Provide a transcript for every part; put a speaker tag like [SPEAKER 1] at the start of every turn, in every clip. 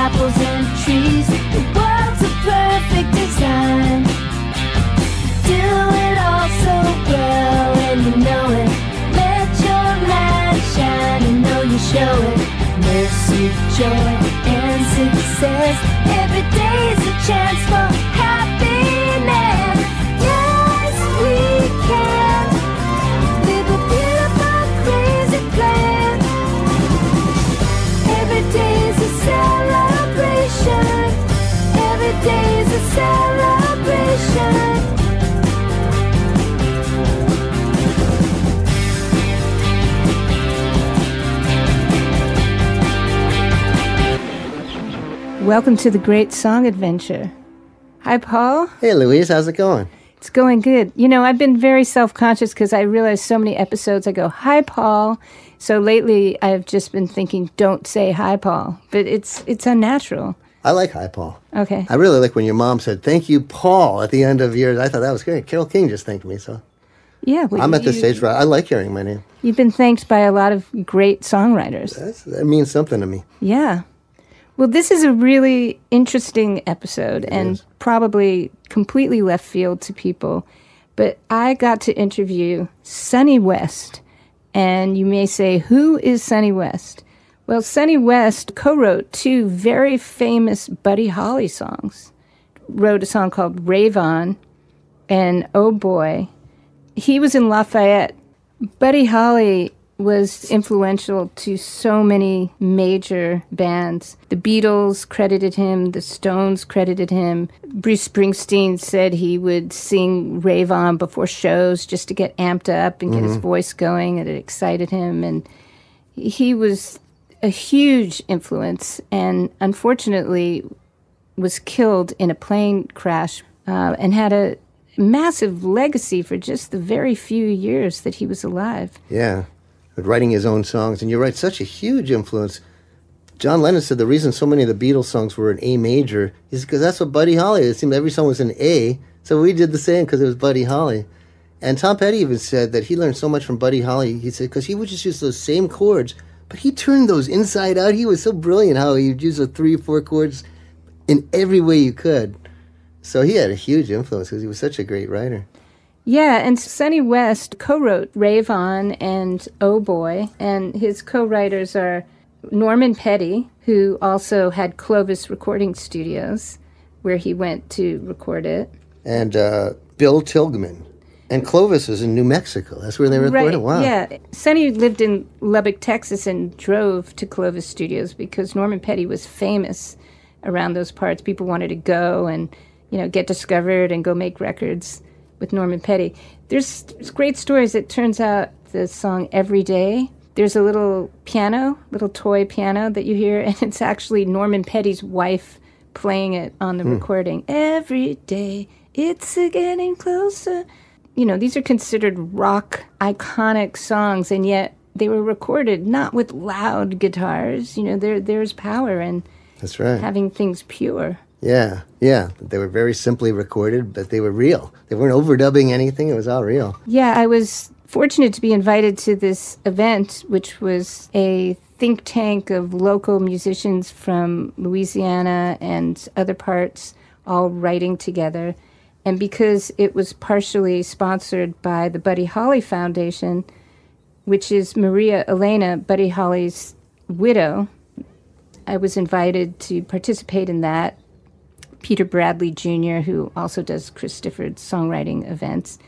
[SPEAKER 1] apples and trees. The world's a perfect design. Do it all so well, and you know it. Let your light shine, and know you show it. Mercy, joy, and success. Every day's a chance for happiness. Yes, we can live a beautiful, crazy plan. Every day's a celebration. Every day's a celebration.
[SPEAKER 2] Welcome to the Great Song Adventure. Hi, Paul.
[SPEAKER 3] Hey, Louise. How's it going?
[SPEAKER 2] It's going good. You know, I've been very self-conscious because I realize so many episodes I go, hi, Paul. So lately I've just been thinking, don't say hi, Paul. But it's unnatural.
[SPEAKER 3] I like hi, Paul.
[SPEAKER 2] Okay.
[SPEAKER 3] I really like when your mom said, thank you, Paul, at the end of yours. I thought that was great. Carole King just thanked me, so.
[SPEAKER 2] Yeah. Well,
[SPEAKER 3] I'm at the stage where I like hearing my name.
[SPEAKER 2] You've been thanked by a lot of great songwriters.
[SPEAKER 3] That means something to me.
[SPEAKER 2] Yeah. Well, this is a really interesting episode and probably completely left field to people. But I got to interview Sonny West. And you may say, who is Sonny West? Well, Sonny West co-wrote two very famous Buddy Holly songs. Wrote a song called Rave On and Oh Boy. He was in Lafayette. Buddy Holly was influential to so many major bands. The Beatles credited him, the Stones credited him. Bruce Springsteen said he would sing Rave On before shows just to get amped up and get his voice going, and it excited him. And he was a huge influence and unfortunately was killed in a plane crash and had a massive legacy for just the very few years that he was alive.
[SPEAKER 3] Yeah. But writing his own songs, and you're right, such a huge influence. John Lennon said the reason so many of the Beatles songs were in A major is because that's what Buddy Holly, it seemed every song was in A, so we did the same because it was Buddy Holly. And Tom Petty even said that he learned so much from Buddy Holly, he said, because he would just use those same chords, but he turned those inside out. He was so brilliant how he'd use the 3 or 4 chords in every way you could. So he had a huge influence because he was such a great writer.
[SPEAKER 2] Yeah, and Sonny West co-wrote Rave On and Oh Boy, and his co-writers are Norman Petty, who also had Clovis recording studios, where he went to record it.
[SPEAKER 3] And Bill Tilghman. And Clovis was in New Mexico. That's where they recorded.
[SPEAKER 2] Right,
[SPEAKER 3] Wow.
[SPEAKER 2] yeah. Sonny lived in Lubbock, Texas, and drove to Clovis studios because Norman Petty was famous around those parts. People wanted to go and, you know, get discovered and go make records with Norman Petty. There's great stories. It turns out the song Every Day, there's a little piano, little toy piano that you hear, and it's actually Norman Petty's wife playing it on the recording. Every day, it's getting closer. You know, these are considered rock iconic songs, and yet they were recorded not with loud guitars. You know, there's power in
[SPEAKER 3] That's right.
[SPEAKER 2] having things pure.
[SPEAKER 3] Yeah. They were very simply recorded, but they were real. They weren't overdubbing anything. It was all real.
[SPEAKER 2] Yeah, I was fortunate to be invited to this event, which was a think tank of local musicians from Louisiana and other parts all writing together. And because it was partially sponsored by the Buddy Holly Foundation, which is Maria Elena, Buddy Holly's widow, I was invited to participate in that. Peter Bradley Jr., who also does Chris Difford's songwriting events,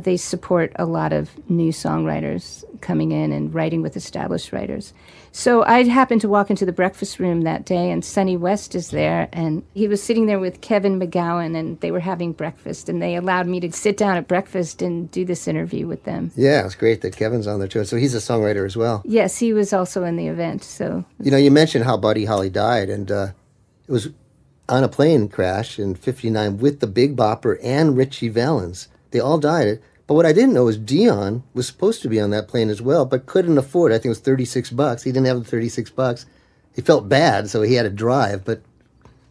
[SPEAKER 2] they support a lot of new songwriters coming in and writing with established writers. So I happened to walk into the breakfast room that day, and Sonny West is there, and he was sitting there with Kevin McGowan, and they were having breakfast, and they allowed me to sit down at breakfast and do this interview with them.
[SPEAKER 3] Yeah, it's great that Kevin's on there, too. So he's a songwriter as well.
[SPEAKER 2] Yes, he was also in the event. So
[SPEAKER 3] You know, you mentioned how Buddy Holly died, and it was on a plane crash in '59 with the Big Bopper and Richie Valens. They all died. But what I didn't know is Dion was supposed to be on that plane as well, but couldn't afford it. I think it was $36. He didn't have the $36. He felt bad, so he had to drive, but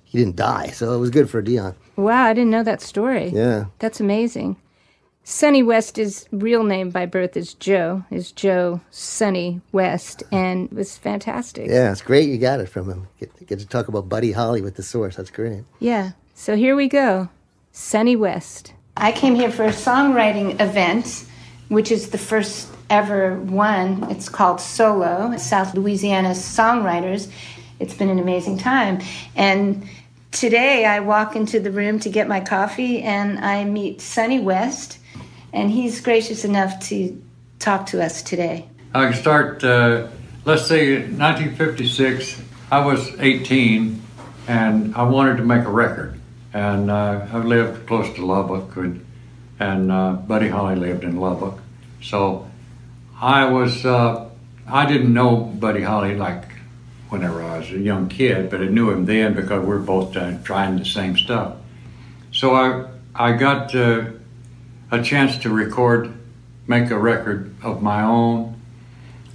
[SPEAKER 3] he didn't die. So it was good for Dion.
[SPEAKER 2] Wow, I didn't know that story.
[SPEAKER 3] Yeah.
[SPEAKER 2] That's amazing. Sonny West's real name by birth is Joe Sonny West, and it was fantastic.
[SPEAKER 3] Yeah, it's great you got it from him. Get to talk about Buddy Holly with the source. That's great.
[SPEAKER 2] Yeah, so here we go. Sonny West. I came here for a songwriting event, which is the first ever one. It's called Solo, South Louisiana Songwriters. It's been an amazing time. And today I walk into the room to get my coffee and I meet Sonny West, and he's gracious enough to talk to us today.
[SPEAKER 4] I can start, let's say 1956, I was 18 and I wanted to make a record. And I lived close to Lubbock, and Buddy Holly lived in Lubbock. So I didn't know Buddy Holly like whenever I was a young kid, but I knew him then because we were both trying the same stuff. So I got a chance to make a record of my own.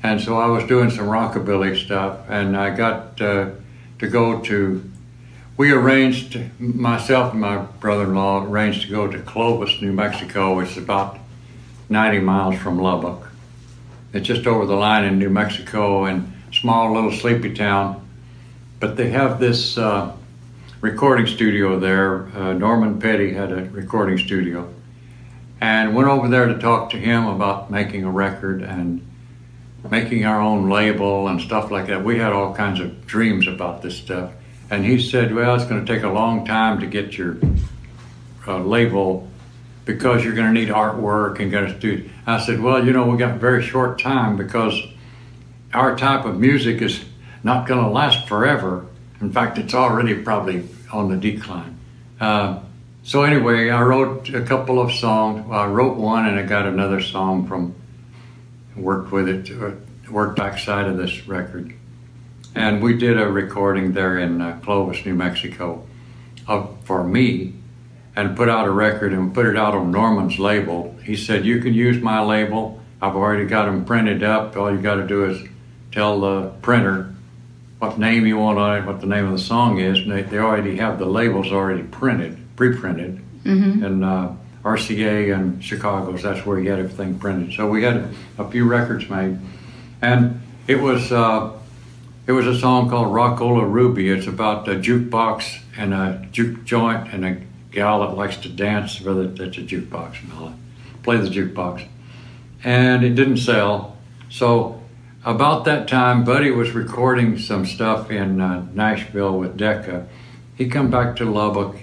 [SPEAKER 4] And so I was doing some rockabilly stuff, and I got to go to, myself and my brother-in-law arranged to go to Clovis, New Mexico, which is about 90 miles from Lubbock. It's just over the line in New Mexico, and small little sleepy town. But they have this recording studio there. Norman Petty had a recording studio. And went over there to talk to him about making a record and making our own label and stuff like that. We had all kinds of dreams about this stuff. And he said, well, it's going to take a long time to get your label because you're going to need artwork and going to do. I said, well, we got very short time because our type of music is not going to last forever. In fact, it's already probably on the decline. So anyway, I wrote a couple of songs. I wrote one and I got another song worked with it, worked backside of this record. And we did a recording there in Clovis, New Mexico for me, and put out a record and put it out on Norman's label. He said, you can use my label. I've already got them printed up. All you got to do is tell the printer what name you want on it, what the name of the song is. And they already have the labels already pre-printed. Mm-hmm. And RCA and Chicago's, that's where he had everything printed. So we had a few records made. And it was a song called Rockola Ruby. It's about a jukebox and a juke joint and a gal that likes to dance that's a jukebox and all that. Play the jukebox. And it didn't sell. So about that time, Buddy was recording some stuff in Nashville with Decca. He come back to Lubbock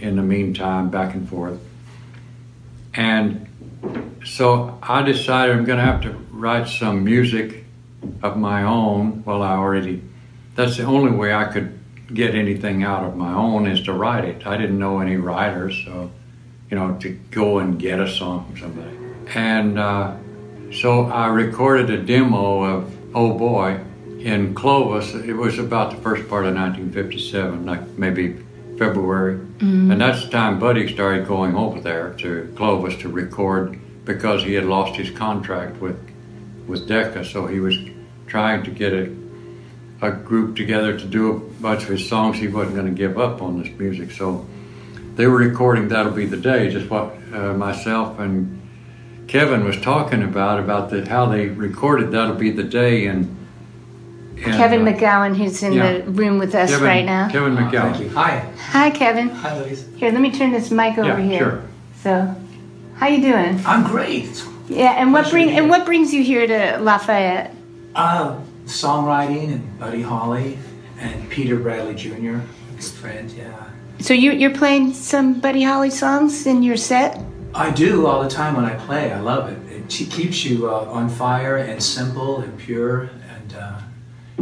[SPEAKER 4] in the meantime, back and forth. And so I decided I'm going to have to write some music of my own. Well, that's the only way I could get anything out of my own is to write it. I didn't know any writers, so, to go and get a song from somebody. And so I recorded a demo of Oh Boy in Clovis. It was about the first part of 1957, like maybe February. Mm-hmm. And that's the time Buddy started going over there to Clovis to record because he had lost his contract with Decca, so he was trying to get a group together to do a bunch of his songs. He wasn't going to give up on this music, so they were recording That'll Be the Day, just what myself and Kevin was talking about how they recorded That'll Be the Day. And
[SPEAKER 2] Kevin McGowan, who's in the room with us right now.
[SPEAKER 4] Kevin McGowan.
[SPEAKER 5] Thank you. Hi.
[SPEAKER 2] Hi, Kevin.
[SPEAKER 5] Hi, Louise.
[SPEAKER 2] Here, let me turn this mic over here.
[SPEAKER 4] Sure.
[SPEAKER 2] So, how you doing?
[SPEAKER 5] I'm great.
[SPEAKER 2] Yeah, and what brings you here to Lafayette?
[SPEAKER 5] Songwriting and Buddy Holly and Peter Bradley Jr., a good friend, yeah.
[SPEAKER 2] So you're playing some Buddy Holly songs in your set?
[SPEAKER 5] I do all the time when I play. I love it. It keeps you on fire and simple and pure, and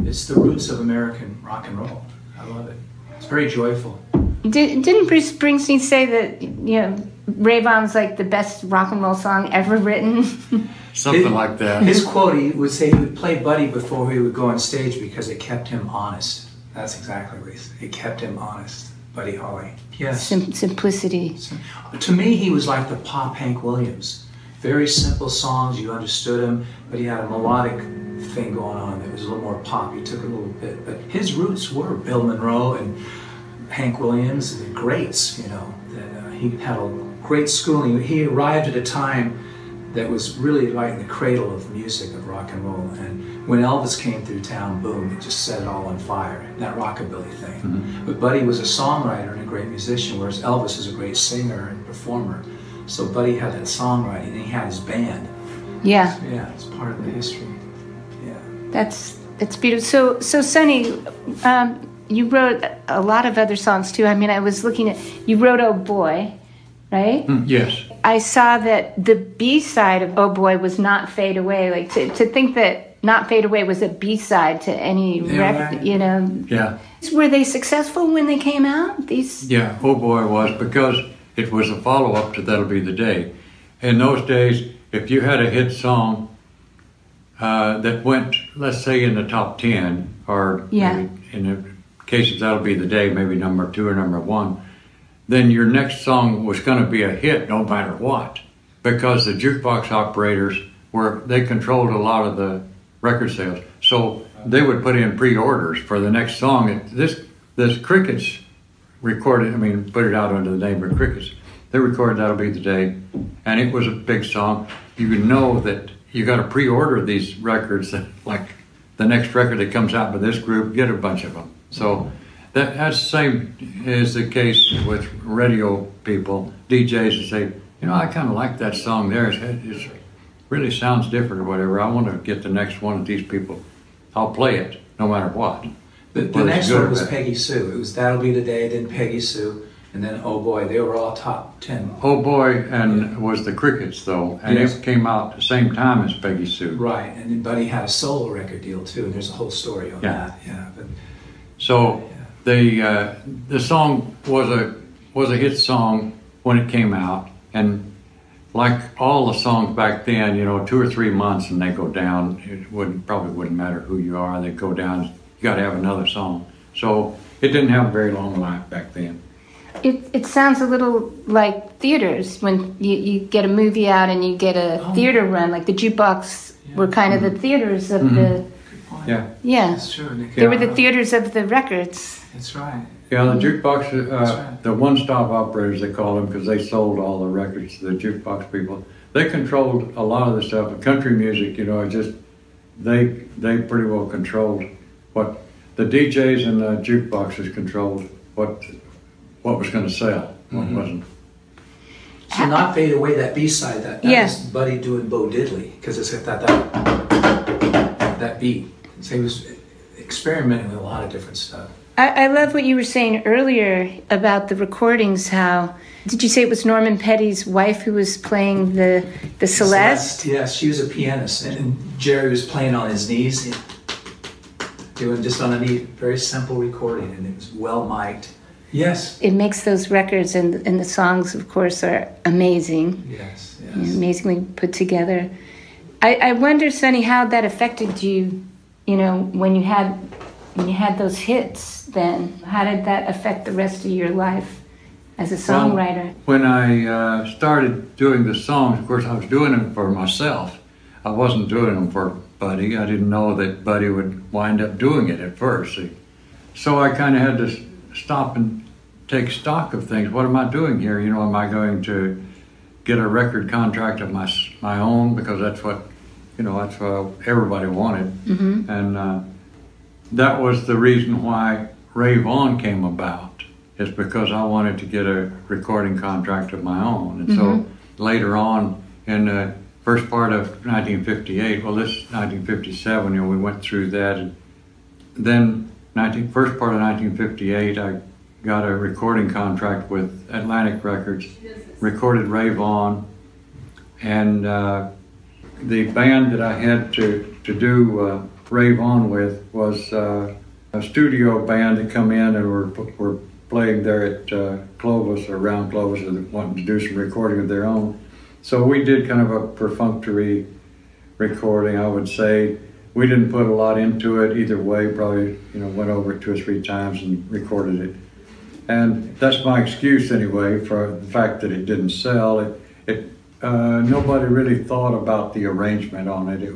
[SPEAKER 5] it's the roots of American rock and roll. I love it. It's very joyful.
[SPEAKER 2] Didn't Bruce Springsteen say that, Rave On's like the best rock and roll song ever written?
[SPEAKER 4] Something like that.
[SPEAKER 5] His quote, he would say he would play Buddy before he would go on stage because it kept him honest. That's exactly what he said. It kept him honest, Buddy Holly. Yes.
[SPEAKER 2] Simplicity.
[SPEAKER 5] To me, he was like the pop Hank Williams. Very simple songs, you understood him, but he had a melodic thing going on that was a little more pop. He took a little bit, but his roots were Bill Monroe and Hank Williams, the greats, that he had a great schooling. He arrived at a time that was really right in the cradle of music, of rock and roll. And when Elvis came through town, boom, it just set it all on fire, that rockabilly thing.
[SPEAKER 3] Mm-hmm.
[SPEAKER 5] But Buddy was a songwriter and a great musician, whereas Elvis is a great singer and performer. So Buddy had that songwriting, and he had his band.
[SPEAKER 2] Yeah.
[SPEAKER 5] So, yeah, it's part of the history. Yeah.
[SPEAKER 2] That's beautiful. So Sonny, you wrote a lot of other songs too. I mean, I was looking at, you wrote "Oh Boy," right?
[SPEAKER 4] Yes.
[SPEAKER 2] I saw that the B-side of "Oh Boy" was "Not Fade Away." Like to think that "Not Fade Away" was a B-side to any record,
[SPEAKER 5] right.
[SPEAKER 2] you know.
[SPEAKER 4] Yeah.
[SPEAKER 2] Were they successful when they came out? These.
[SPEAKER 4] Yeah, Oh Boy was, because it was a follow-up to That'll Be the Day. In those days, if you had a hit song that went, let's say, in the top 10, or maybe in the case of That'll Be the Day, maybe number 2 or number 1, then your next song was going to be a hit no matter what, because the jukebox operators they controlled a lot of the record sales. So they would put in pre-orders for the next song. This Crickets recorded, put it out under the name of Crickets. They recorded That'll Be the Day, and it was a big song. You know that you got to pre-order these records, that, like the next record that comes out by this group, get a bunch of them. So that's the same is the case with radio people, DJs that say, I kind of like that song there. It really sounds different or whatever. I want to get the next one of these people. I'll play it no matter what.
[SPEAKER 5] The next one was Peggy Sue. It was That'll Be the Day, then Peggy Sue, and then Oh Boy. They were all top 10.
[SPEAKER 4] Oh Boy was the Crickets, though, and it came out at the same time as Peggy Sue.
[SPEAKER 5] Right, and then Buddy had a solo record deal too, and there's a whole story on that. Yeah.
[SPEAKER 4] So the song was a hit song when it came out, and like all the songs back then, 2 or 3 months and they go down. It probably wouldn't matter who you are. They go down. You got to have another song. So it didn't have a very long life back then.
[SPEAKER 2] It sounds a little like theaters when you get a movie out and you get a theater run. Like the jukebox were kind of the theaters of the.
[SPEAKER 4] Yeah.
[SPEAKER 2] Yeah.
[SPEAKER 5] That's true.
[SPEAKER 2] They were the theaters of the records.
[SPEAKER 5] That's right.
[SPEAKER 4] Yeah, the jukebox,
[SPEAKER 5] right.
[SPEAKER 4] the one-stop operators, they call them, because they sold all the records to the jukebox people. They controlled a lot of the stuff. And country music, they pretty well controlled what the DJs and the jukeboxes controlled what was going to sell, what wasn't.
[SPEAKER 5] So Not Fade Away, that B-side, that was Buddy doing Bo Diddley, because it's got that beat. So he was experimenting with a lot of different stuff.
[SPEAKER 2] I love what you were saying earlier about the recordings. How did you say it was Norman Petty's wife who was playing the Celeste?
[SPEAKER 5] Yes, she was a pianist, and Jerry was playing on his knees, doing just on a neat, very simple recording, and it was well mic'd. Yes.
[SPEAKER 2] It makes those records and the songs, of course, are amazing.
[SPEAKER 5] Yes.
[SPEAKER 2] Amazingly put together. I wonder, Sonny, how that affected you. When you had those hits. Then how did that affect the rest of your life as a songwriter?
[SPEAKER 4] Well, when I started doing the songs, of course, I was doing them for myself. I wasn't doing them for Buddy. I didn't know that Buddy would wind up doing it at first. So I kind of had to stop and take stock of things. What am I doing here? Am I going to get a record contract of my own, because that's what everybody wanted.
[SPEAKER 2] Mm-hmm.
[SPEAKER 4] And that was the reason why Rave On came about, is because I wanted to get a recording contract of my own. And so later on, in the first part of 1958, this 1957, we went through that. And then first part of 1958, I got a recording contract with Atlantic Records, recorded Rave On, and the band that I had to do Rave On with was a studio band that come in and were playing there at Clovis, or around Clovis, and wanting to do some recording of their own. So we did kind of a perfunctory recording, I would say. We didn't put a lot into it either way. Probably went over 2 or 3 times and recorded it. And that's my excuse anyway for the fact that it didn't sell. Nobody really thought about the arrangement on it. It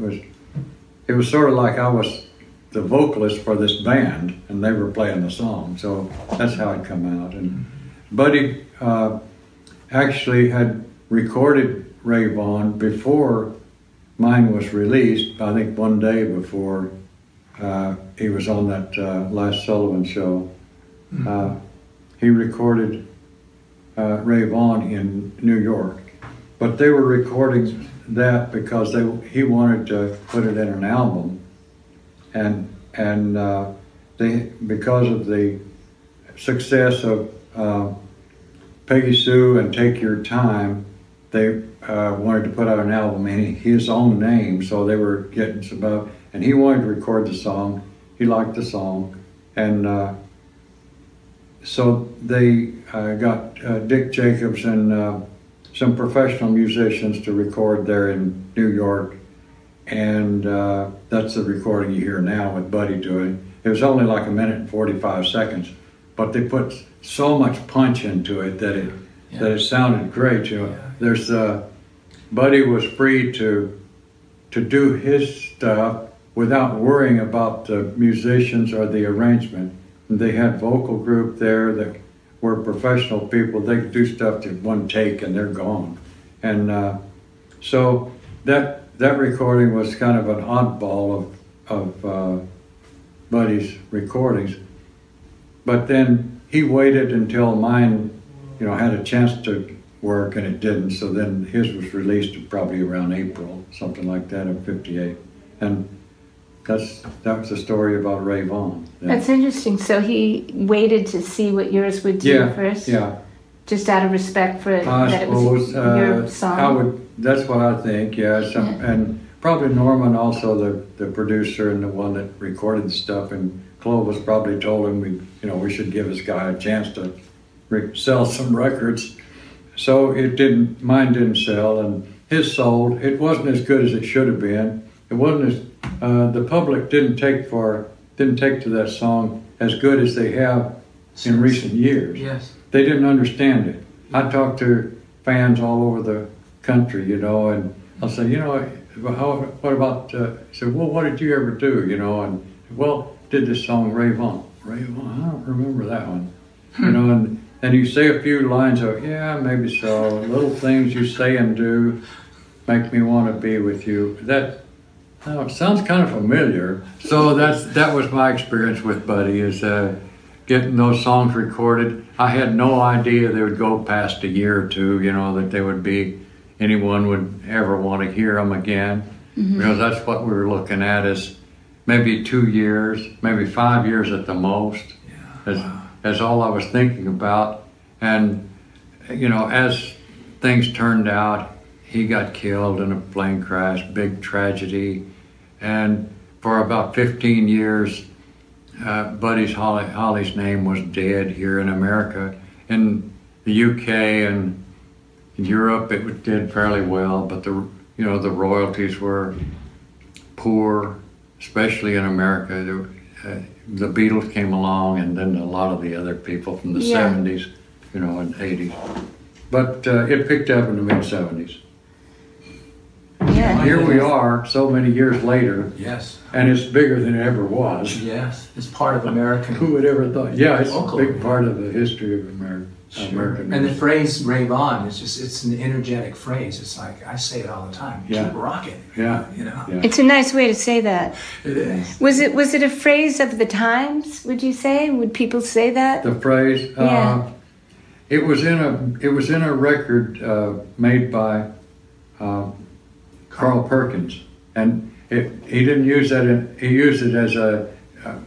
[SPEAKER 4] was sort of like I was the vocalist for this band, and they were playing the song. So that's how it come out. And Buddy actually had recorded Rave On before mine was released. I think one day before he was on that last Sullivan show. He recorded Rave On in New York, but they were recording that because he wanted to put it in an album, and they, because of the success of Peggy Sue and Take Your Time, they wanted to put out an album in his own name, so they were getting some about, and he wanted to record the song. He liked the song, and so they got Dick Jacobs and some professional musicians to record there in New York, and that's the recording you hear now with Buddy doing. It was only like 1:45 seconds, but they put so much punch into it that it sounded great. You know, there's Buddy was free to do his stuff without worrying about the musicians or the arrangement. And they had vocal group there that were professional people. They could do stuff to one take and they're gone. And so that recording was kind of an oddball of Buddy's recordings. But then he waited until mine, had a chance to work, and it didn't. So then his was released probably around April, something like that, of '58. And that was the story about Rave On.
[SPEAKER 2] That's interesting. So he waited to see what yours would do first? Yeah. Just out of respect for that it was your song?
[SPEAKER 4] That's what I think, yeah. And probably Norman, also the producer and the one that recorded the stuff, and Clovis probably told him we should give this guy a chance to sell some records. So mine didn't sell, and his sold. It wasn't as good as it should have been. It wasn't as the public didn't take to that song as good as they have in recent years.
[SPEAKER 5] Yes.
[SPEAKER 4] They didn't understand it. I talked to fans all over the country, and I'll say, what about, he said, well, what did you ever do, and, well, did this song Rave On. Rave On, I don't remember that one. And you say a few lines of, yeah, maybe so, little things you say and do make me want to be with you. It sounds kind of familiar. So that was my experience with Buddy, is getting those songs recorded. I had no idea they would go past a year or two, that anyone would ever want to hear them again. Mm-hmm. Because that's what we were looking at, is maybe 2 years, maybe 5 years at the most. Yeah. As all I was thinking about. And, as things turned out, he got killed in a plane crash, big tragedy. And for about 15 years, Holly's name was dead here in America. In the UK and in Europe, it did fairly well, but the royalties were poor, especially in America. The Beatles came along, and then a lot of the other people from the 70s, and 80s. But it picked up in the mid-70s.
[SPEAKER 2] Yeah.
[SPEAKER 4] Here we are, so many years later.
[SPEAKER 5] Yes.
[SPEAKER 4] And it's bigger than it ever was.
[SPEAKER 5] Yes, it's part of American.
[SPEAKER 4] Who would ever thought? Yeah, it's a big part of the history of America.
[SPEAKER 5] Sure.
[SPEAKER 4] American.
[SPEAKER 5] And the phrase "rave on" it's an energetic phrase. It's like, I say it all the time. Keep rocking.
[SPEAKER 4] Yeah.
[SPEAKER 5] Yeah.
[SPEAKER 2] It's a nice way to say that.
[SPEAKER 5] It is.
[SPEAKER 2] Was it a phrase of the times, would you say? Would people say that?
[SPEAKER 4] The phrase?
[SPEAKER 2] Yeah.
[SPEAKER 4] It was in a record made by Carl Perkins, and he didn't use that. He used it as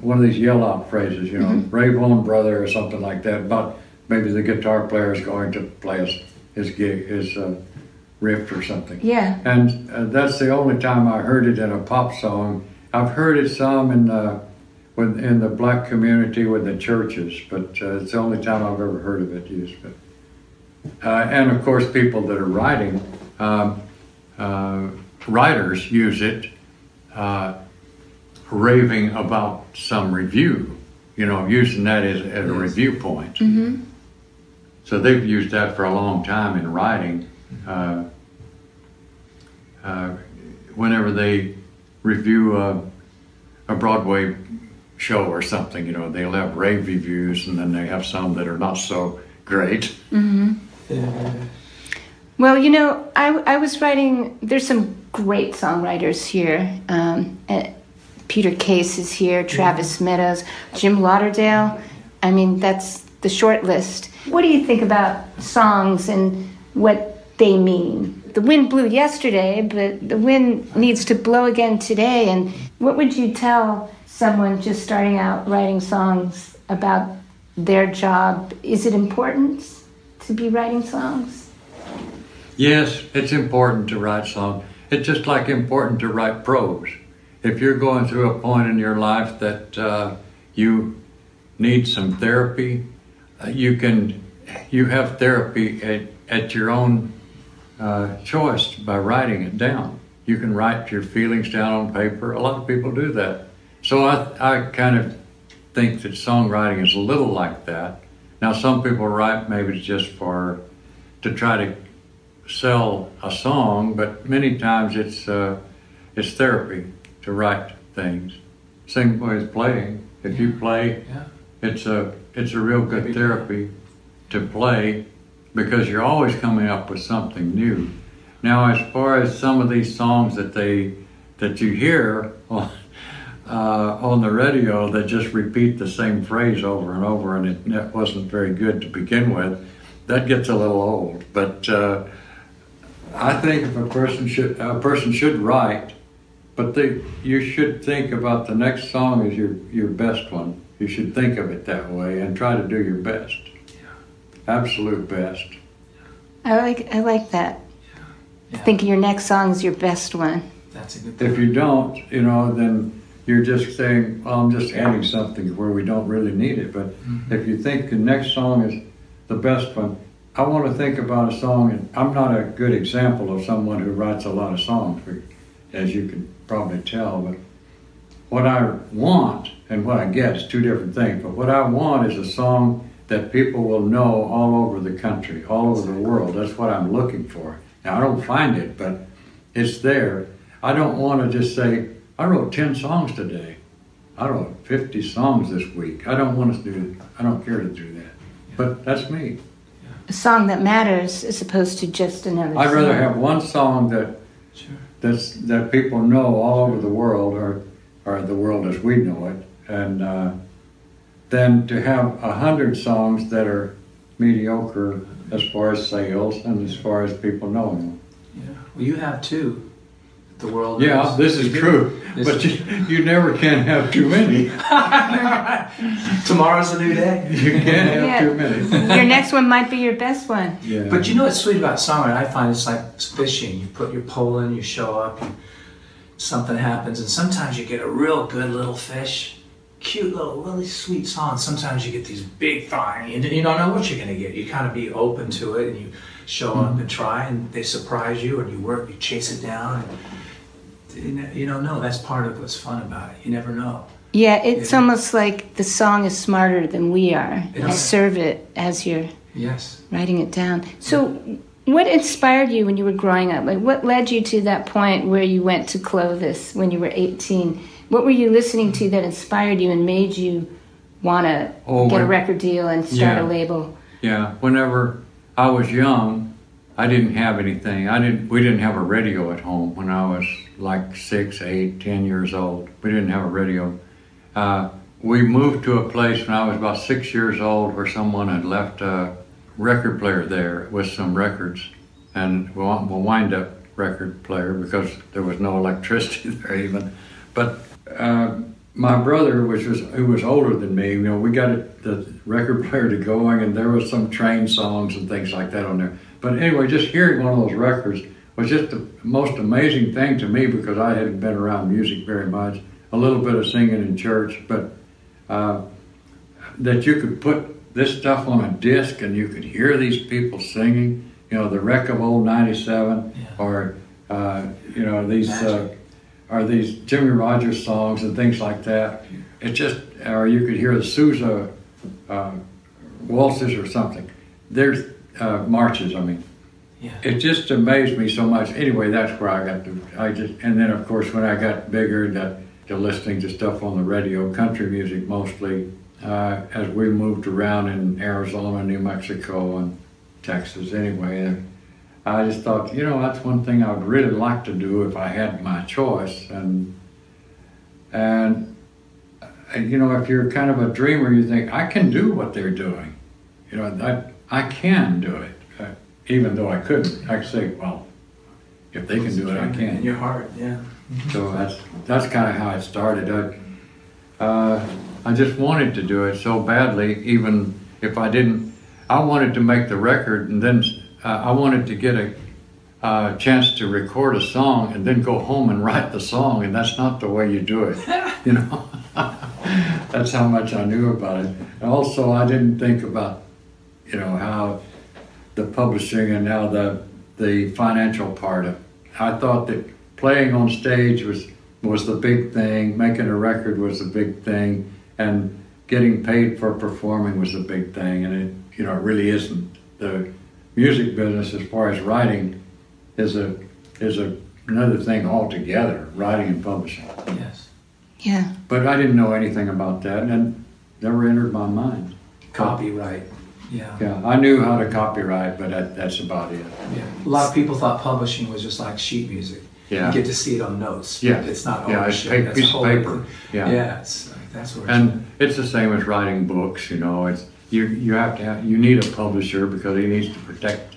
[SPEAKER 4] one of these yell-out phrases, mm-hmm. Rave on, brother, or something like that. About maybe the guitar player is going to play his riff or something.
[SPEAKER 2] Yeah.
[SPEAKER 4] And that's the only time I heard it in a pop song. I've heard it some in the black community with the churches, but it's the only time I've ever heard of it used. But and of course, people that are writing. Writers use it, raving about some review, using that as a review point.
[SPEAKER 2] Mm-hmm.
[SPEAKER 4] So they've used that for a long time in writing. Whenever they review a Broadway show or something, they'll have rave reviews, and then they have some that are not so great.
[SPEAKER 2] Mm-hmm. Well, you know, I was writing, there's some great songwriters here. Peter Case is here, Travis Meadows, Jim Lauderdale. I mean, that's the short list. What do you think about songs and what they mean? The wind blew yesterday, but the wind needs to blow again today. And what would you tell someone just starting out writing songs about their job? Is it important to be writing songs?
[SPEAKER 4] Yes, it's important to write songs. It's just like important to write prose. If you're going through a point in your life that you need some therapy, you have therapy at your own choice by writing it down. You can write your feelings down on paper. A lot of people do that. So I kind of think that songwriting is a little like that. Now, some people write maybe just to try to sell a song, but many times it's therapy to write things. Same way as playing. If you play, it's a real good therapy to play because you're always coming up with something new. Now, as far as some of these songs that you hear on the radio that just repeat the same phrase over and over, and it wasn't very good to begin with, that gets a little old. But I think if a person should write, but you should think about the next song as your best one. You should think of it that way and try to do your best. Absolute best.
[SPEAKER 2] I like that. Think your next song is your best one.
[SPEAKER 5] That's a good thing.
[SPEAKER 4] If you don't, then you're just saying, well, I'm just adding something where we don't really need it. But if you think the next song is the best one, I want to think about a song, and I'm not a good example of someone who writes a lot of songs, as you can probably tell, but what I want and what I get is two different things. But what I want is a song that people will know all over the country, all over the world. That's what I'm looking for. Now, I don't find it, but it's there. I don't want to just say, I wrote 10 songs today. I wrote 50 songs this week. I don't care to do that. But that's me.
[SPEAKER 2] A song that matters as opposed to just another
[SPEAKER 4] I'd
[SPEAKER 2] song.
[SPEAKER 4] rather have one song that people know all over the world, or the world as we know it, and than to have 100 songs that are mediocre as far as sales and as far as people knowing them.
[SPEAKER 5] Yeah. Well, you have two. The world.
[SPEAKER 4] Yeah, this is true. But you never can have too many.
[SPEAKER 5] Tomorrow's a new day.
[SPEAKER 4] You can't have too many.
[SPEAKER 2] Your next one might be your best one.
[SPEAKER 4] Yeah.
[SPEAKER 5] But you know what's sweet about songwriting? I find it's like fishing. You put your pole in, you show up, something happens, and sometimes you get a real good little fish. Cute little, really sweet song. Sometimes you get these big things, and you don't know what you're going to get. You kind of be open to it, and you show up and try, and they surprise you, and you chase it down. And you don't know. That's part of what's fun about it. You never know.
[SPEAKER 2] Yeah, it's almost like the song is smarter than we are.
[SPEAKER 5] It
[SPEAKER 2] You
[SPEAKER 5] is.
[SPEAKER 2] serve it as you're
[SPEAKER 5] Yes.
[SPEAKER 2] writing it down. So what inspired you when you were growing up? Like, what led you to that point where you went to Clovis when you were 18? What were you listening to that inspired you and made you want to get a record deal and start a label?
[SPEAKER 4] Yeah, whenever I was young, I didn't have anything. We didn't have a radio at home when I was like 6, 8, 10 years old. We didn't have a radio. We moved to a place when I was about 6 years old where someone had left a record player there with some records, and a wind-up record player because there was no electricity there even. But my brother, who was older than me, we got the record player to going, and there was some train songs and things like that on there. But anyway, just hearing one of those records was just the most amazing thing to me because I hadn't been around music very much. A little bit of singing in church, but that you could put this stuff on a disc and you could hear these people singing, the Wreck of Old 97, or these Jimmy Rogers songs and things like that. It just, or you could hear the Sousa waltzes or something. There's marches, I mean.
[SPEAKER 5] Yeah.
[SPEAKER 4] It just amazed me so much. Anyway, that's where I got and then of course when I got bigger, to listening to stuff on the radio, country music mostly, as we moved around in Arizona, New Mexico, and Texas anyway. And I just thought, you know, that's one thing I would really like to do if I had my choice. And you know, if you're kind of a dreamer, you think, I can do what they're doing. You know, I can do it. Even though I couldn't. I could say, well, if they can do it, I can.
[SPEAKER 5] In your heart, yeah.
[SPEAKER 4] So that's kind of how it started. I just wanted to do it so badly, even if I didn't. I wanted to make the record, and then I wanted to get a chance to record a song and then go home and write the song, and that's not the way you do it, you know. That's how much I knew about it. And also, I didn't think about, you know, how the publishing and now the financial part of it. I thought that playing on stage was the big thing, making a record was the big thing, and getting paid for performing was the big thing, and it, you know, it really isn't. The music business, as far as writing, is another thing altogether, writing and publishing.
[SPEAKER 5] Yes.
[SPEAKER 2] Yeah.
[SPEAKER 4] But I didn't know anything about that, and it never entered my mind.
[SPEAKER 5] Copyright. Yeah.
[SPEAKER 4] Yeah, I knew how to copyright, but that's about it.
[SPEAKER 5] Yeah. A lot of people thought publishing was just like sheet music.
[SPEAKER 4] Yeah.
[SPEAKER 5] You get to see it on notes.
[SPEAKER 4] Yeah.
[SPEAKER 5] It's not
[SPEAKER 4] Yeah, it's
[SPEAKER 5] ownership. That's a
[SPEAKER 4] piece of
[SPEAKER 5] whole
[SPEAKER 4] paper.
[SPEAKER 5] thing.
[SPEAKER 4] Yeah.
[SPEAKER 5] Yeah. It's like, that's where
[SPEAKER 4] And it's the same as writing books, you know. It's you need a publisher because he needs to protect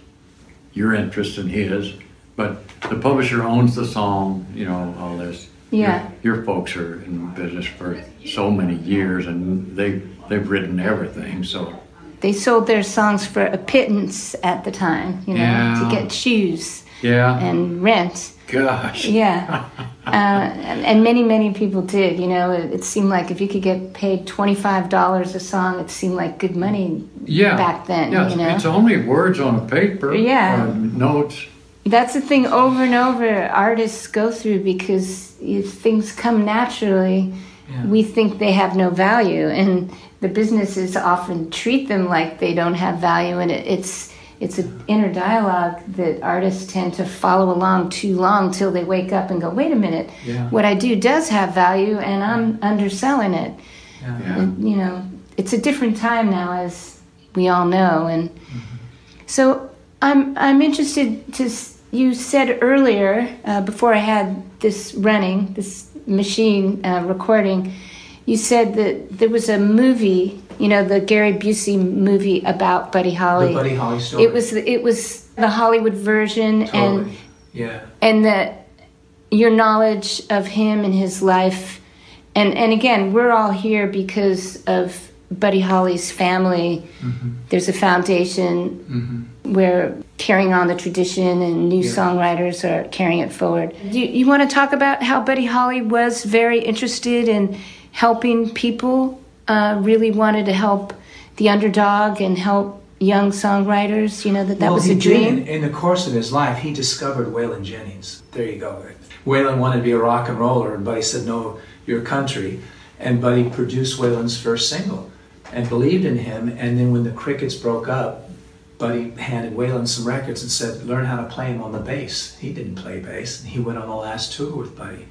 [SPEAKER 4] your interest and his. But the publisher owns the song, you know, all this.
[SPEAKER 2] Yeah.
[SPEAKER 4] Your folks are in business for so many years, and they've written everything, so.
[SPEAKER 2] They sold their songs for a pittance at the time, you know,
[SPEAKER 4] Yeah.
[SPEAKER 2] to get shoes
[SPEAKER 4] Yeah.
[SPEAKER 2] and rent.
[SPEAKER 4] Gosh.
[SPEAKER 2] Yeah. And many people did, you know. It seemed like if you could get paid $25 a song, it seemed like good money back then,
[SPEAKER 4] Yeah,
[SPEAKER 2] you know.
[SPEAKER 4] it's only words on a paper.
[SPEAKER 2] Yeah.
[SPEAKER 4] Or notes.
[SPEAKER 2] That's the thing over and over artists go through, because if things come naturally, we think they have no value, and the businesses often treat them like they don't have value, and it's an inner dialogue that artists tend to follow along too long till they wake up and go, wait a minute, what I do does have value, and I'm underselling it.
[SPEAKER 4] Yeah.
[SPEAKER 2] And, you know, it's a different time now, as we all know, and so I'm interested to. You said earlier, before I had this running, this machine recording, you said that there was a movie, you know, the Gary Busey movie about Buddy Holly.
[SPEAKER 5] The Buddy Holly story.
[SPEAKER 2] It was the Hollywood version,
[SPEAKER 5] Totally.
[SPEAKER 2] and your knowledge of him and his life, and again, we're all here because of Buddy Holly's family. Mm-hmm. There's a foundation where carrying on the tradition, and new songwriters are carrying it forward. You want to talk about how Buddy Holly was very interested in helping people, really wanted to help the underdog and help young songwriters, you know, that was a dream?
[SPEAKER 5] In the course of his life, he discovered Waylon Jennings. There you go. Waylon wanted to be a rock and roller, and Buddy said, no, you're country. And Buddy produced Waylon's first single and believed in him. And then when the Crickets broke up, Buddy handed Waylon some records and said, learn how to play him on the bass. He didn't play bass, and he went on the last tour with Buddy.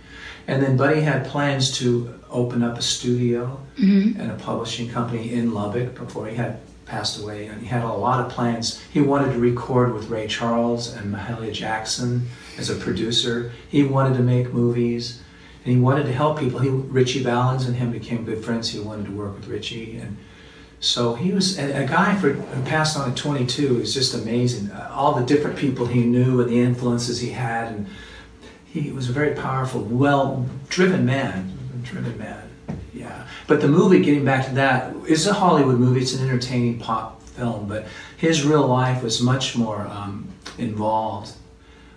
[SPEAKER 5] And then Buddy had plans to open up a studio and a publishing company in Lubbock before he had passed away. And he had a lot of plans. He wanted to record with Ray Charles and Mahalia Jackson as a producer. He wanted to make movies, and he wanted to help people. Richie Valens and him became good friends. He wanted to work with Richie. And so he was a guy who passed on at 22. It was just amazing. All the different people he knew and the influences he had. And he was a very powerful, well-driven man. Yeah. But the movie, getting back to that, is a Hollywood movie. It's an entertaining pop film. But his real life was much more involved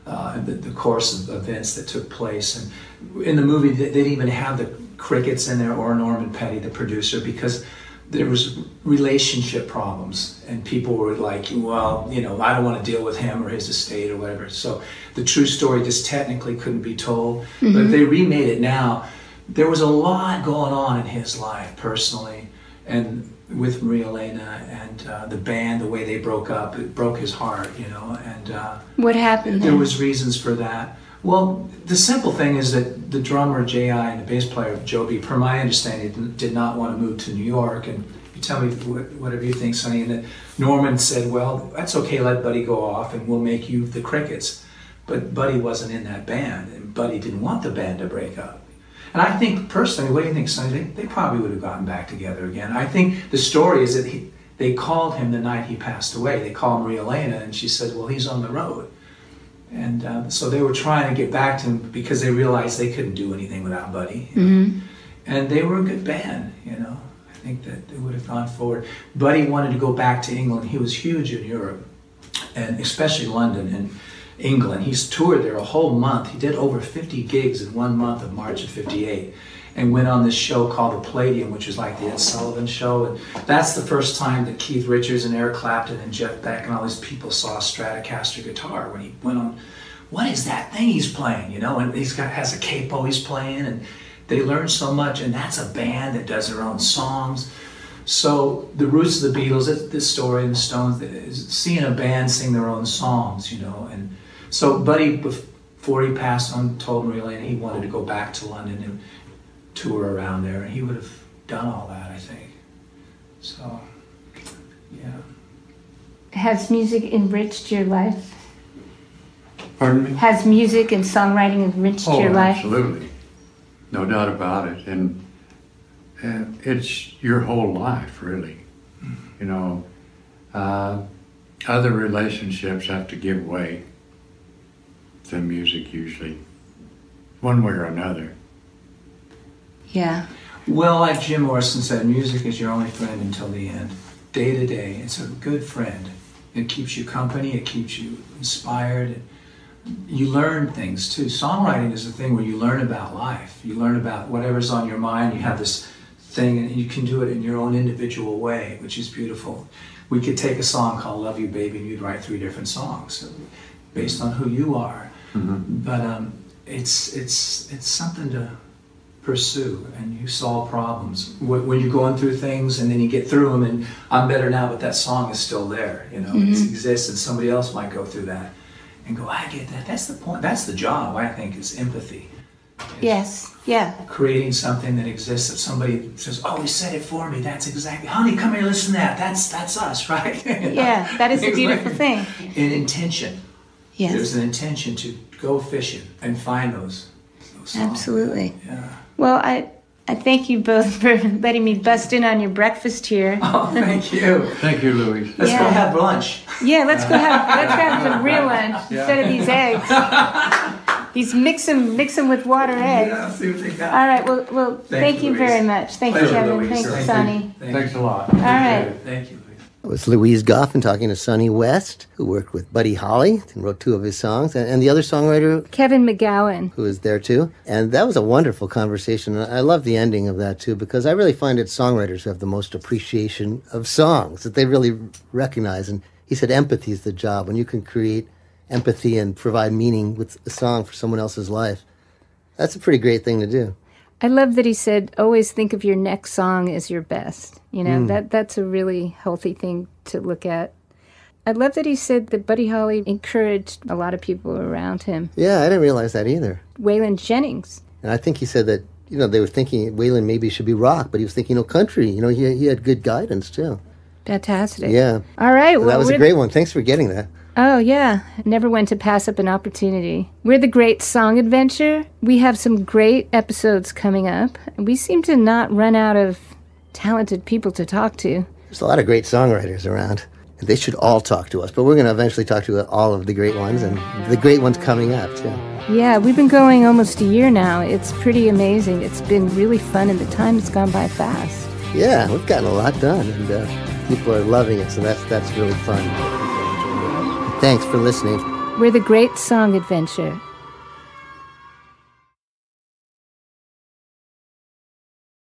[SPEAKER 5] in the course of events that took place. And in the movie, they didn't even have the Crickets in there or Norman Petty, the producer, because there was relationship problems, and people were like, well, you know, I don't want to deal with him or his estate or whatever. So the true story just technically couldn't be told. But if they remade it now, there was a lot going on in his life personally, and with Maria Elena and the band, the way they broke up, it broke his heart, you know. And
[SPEAKER 2] what happened
[SPEAKER 5] there
[SPEAKER 2] then?
[SPEAKER 5] was reasons for that. Well, the simple thing is that the drummer J.I. and the bass player Joby, per my understanding, did not want to move to New York, and You tell me whatever you think, Sonny. And then Norman said, well, that's okay, let Buddy go off and we'll make you the Crickets. But Buddy wasn't in that band, and Buddy didn't want the band to break up. And I think, personally, what do you think, Sonny? They probably would have gotten back together again. I think the story is that they called him the night he passed away. They called Maria Elena, and she said, well, he's on the road. And so they were trying to get back to him because they realized they couldn't do anything without Buddy.
[SPEAKER 2] Mm-hmm.
[SPEAKER 5] And they were a good band, you know. I think that they would have gone forward. Buddy wanted to go back to England. He was huge in Europe, and especially London and England. He's toured there a whole month. He did over 50 gigs in 1 month of March of '58, and went on this show called the Palladium, which is like the Ed Sullivan Show. And that's the first time that Keith Richards and Eric Clapton and Jeff Beck and all these people saw a Stratocaster guitar when he went on. What is that thing he's playing? You know, and has a capo he's playing, and they learned so much. And that's a band that does their own songs. So the roots of the Beatles, this story and the Stones, is seeing a band sing their own songs, you know. And so Buddy, before he passed on, told Maria Elena he wanted to go back to London and tour around there, and he would have done all that, I think. So, yeah.
[SPEAKER 2] Has music enriched your life?
[SPEAKER 4] Pardon me?
[SPEAKER 2] Has music and songwriting enriched your life?
[SPEAKER 4] Absolutely. No doubt about it. And it's your whole life, really. You know, other relationships have to give way to music usually, one way or another.
[SPEAKER 2] Yeah.
[SPEAKER 5] Well, like Jim Morrison said, music is your only friend until the end. Day to day, it's a good friend. It keeps you company, it keeps you inspired. You learn things too. Songwriting is a thing where you learn about life. You learn about whatever's on your mind. You have this thing, and you can do it in your own individual way, which is beautiful. We could take a song called Love You Baby, and you'd write 3 different songs based on who you are. Mm-hmm. But it's something to pursue, and you solve problems when you're going through things, and then you get through them. And I'm better now, but that song is still there. You know, mm-hmm. It exists, and somebody else might go through that and go, I get that. That's the point. That's the job, I think, is empathy.
[SPEAKER 2] Yes. Yeah.
[SPEAKER 5] Creating something that exists. If somebody says, "Oh, he said it for me," that's exactly. Honey, come here, listen to that. That's us, right?
[SPEAKER 2] Yeah, that is a beautiful thing.
[SPEAKER 5] An intention.
[SPEAKER 2] Yes.
[SPEAKER 5] There's an intention to go fishing and find those songs.
[SPEAKER 2] Absolutely.
[SPEAKER 5] Yeah.
[SPEAKER 2] Well, I thank you both for letting me bust in on your breakfast here.
[SPEAKER 5] Oh, thank you.
[SPEAKER 4] Thank you, Louise.
[SPEAKER 5] Let's go have lunch.
[SPEAKER 2] Yeah, let's have some real lunch instead of these eggs. These mix them with water eggs.
[SPEAKER 5] Yeah, see what they got.
[SPEAKER 2] All right. Well, thank you very much. Thank you, Kevin.
[SPEAKER 5] Louise.
[SPEAKER 2] Thanks, Sonny.
[SPEAKER 4] Thanks a lot.
[SPEAKER 2] All right.
[SPEAKER 5] Thank you.
[SPEAKER 3] It was Louise Goffin talking to Sonny West, who worked with Buddy Holly and wrote 2 of his songs, and the other songwriter,
[SPEAKER 2] Kevin McGowan,
[SPEAKER 3] who was there too. And that was a wonderful conversation. And I love the ending of that too, because I really find it songwriters who have the most appreciation of songs, that they really recognize. And he said empathy is the job. When you can create empathy and provide meaning with a song for someone else's life, that's a pretty great thing to do.
[SPEAKER 2] I love that he said, always think of your next song as your best. You know, that's a really healthy thing to look at. I love that he said that Buddy Holly encouraged a lot of people around him.
[SPEAKER 3] Yeah, I didn't realize that either.
[SPEAKER 2] Waylon Jennings. And
[SPEAKER 3] I think he said that, you know, they were thinking Waylon maybe should be rock, but he was thinking, country. You know, he had good guidance too.
[SPEAKER 2] Fantastic.
[SPEAKER 3] Yeah.
[SPEAKER 2] All right.
[SPEAKER 3] Well, that was a great one. Thanks for getting that.
[SPEAKER 2] Oh, yeah. Never went to pass up an opportunity. We're the Great Song Adventure. We have some great episodes coming up. We seem to not run out of talented people to talk to.
[SPEAKER 3] There's a lot of great songwriters around. They should all talk to us, but we're going to eventually talk to all of the great ones, and the great ones coming up, too.
[SPEAKER 2] Yeah, we've been going almost a year now. It's pretty amazing. It's been really fun, and the time has gone by fast.
[SPEAKER 3] Yeah, we've gotten a lot done, and people are loving it, so that's really fun. Thanks for listening.
[SPEAKER 2] We're the Great Song Adventure.